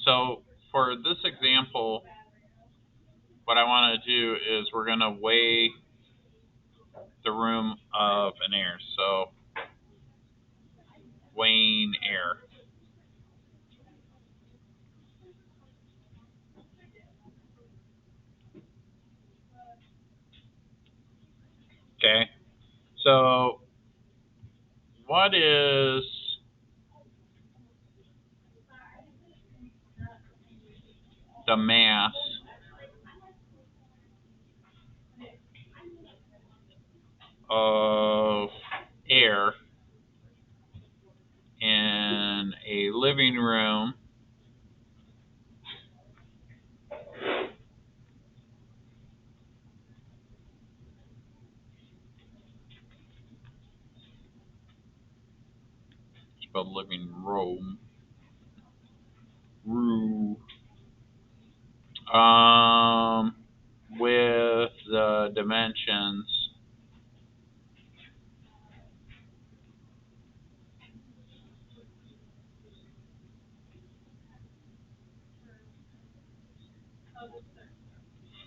So for this example, what I want to do is we're going to weigh the room of an air. So weighing air. Okay. So what is the mass of air in a living room spelled living room, room, um, with the dimensions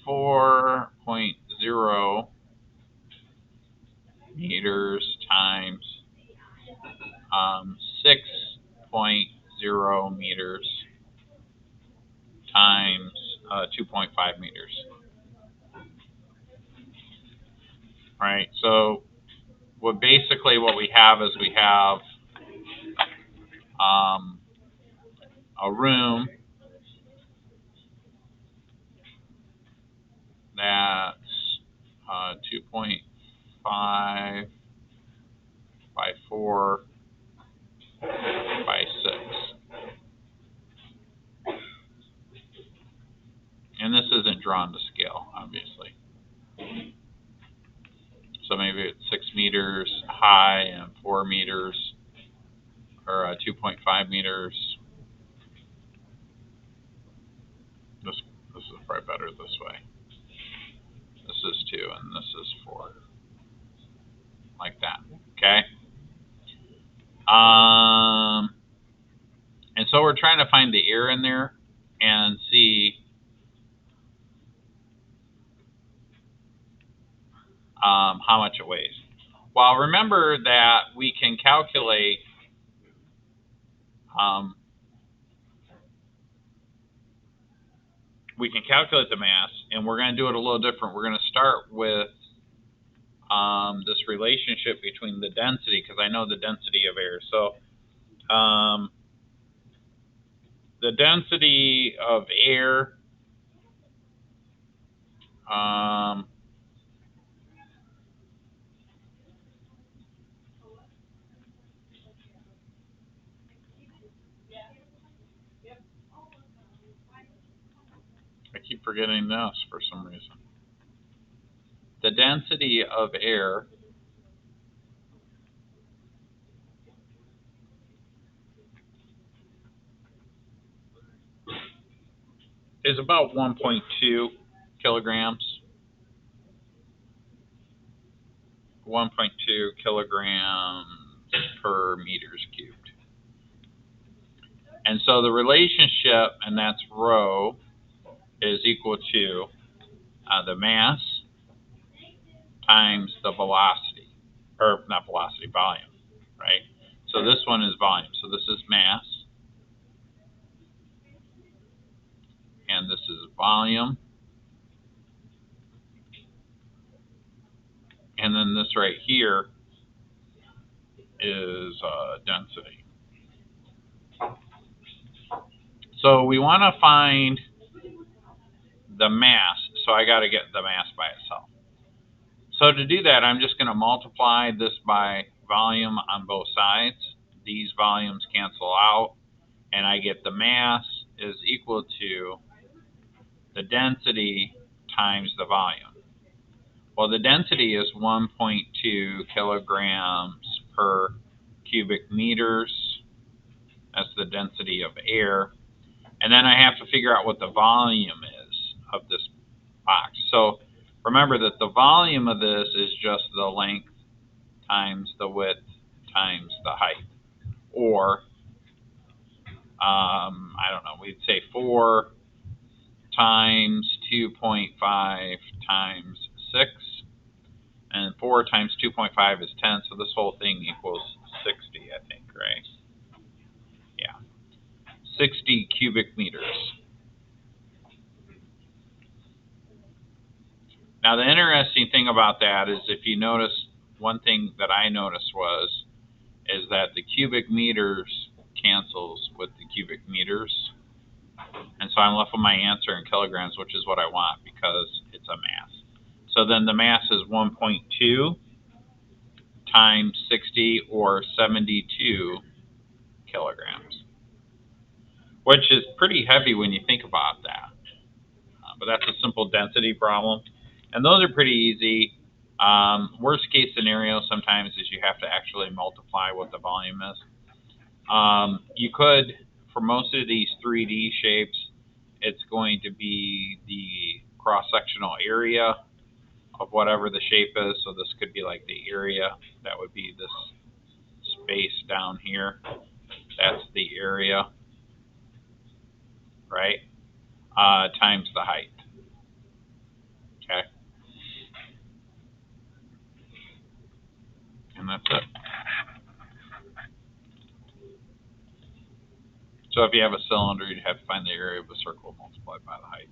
4.0 meters times 6.0 meters times 2.5 meters. Right. So what we have is we have um, a room that's 2.5 by 4 by 6. And this isn't drawn to scale, obviously. So maybe it's 6 meters high and 4 meters, or 2.5 meters. This, this is probably better this way. This is 2 and this is 4. Like that. Okay? And so we're trying to find the air in there and see how much it weighs. Well, remember that we can calculate um, the mass, and we're going to do it a little different. We're going to start with this relationship between the density, because I know the density of air. So the density of air I keep forgetting this for some reason. The density of air is about 1.2 kilograms. 1.2 kilograms per meters cubed. And so the relationship, and that's rho, is equal to the mass times the velocity, or not velocity, volume, right? So this one is volume. So this is mass, and this is volume, and then this right here is density. So we want to find the mass, so I got to get the mass by itself. So to do that, I'm just going to multiply this by volume on both sides. These volumes cancel out, and I get the mass is equal to the density times the volume. Well, the density is 1.2 kilograms per cubic meters. That's the density of air. And then I have to figure out what the volume is of this box. So remember that the volume of this is just the length times the width times the height. Or I don't know, we'd say 4 times 2.5 times 6, and 4 times 2.5 is 10, so this whole thing equals 60, I think, right? Yeah, 60 cubic meters. Now, the interesting thing about that is if you notice, one thing that I noticed is that the cubic meters cancels with the cubic meters. And so I'm left with my answer in kilograms, which is what I want because it's a mass. So then the mass is 1.2 times 60, or 72 kilograms, which is pretty heavy when you think about that. But that's a simple density problem. And those are pretty easy. Worst case scenario sometimes is you have to actually multiply what the volume is. You could, for most of these 3D shapes, it's going to be the cross-sectional area of whatever the shape is. So this could be like the area. That would be this space down here. That's the area, right? Times the height. Okay. And that's it. So if you have a cylinder, you'd have to find the area of a circle multiplied by the height.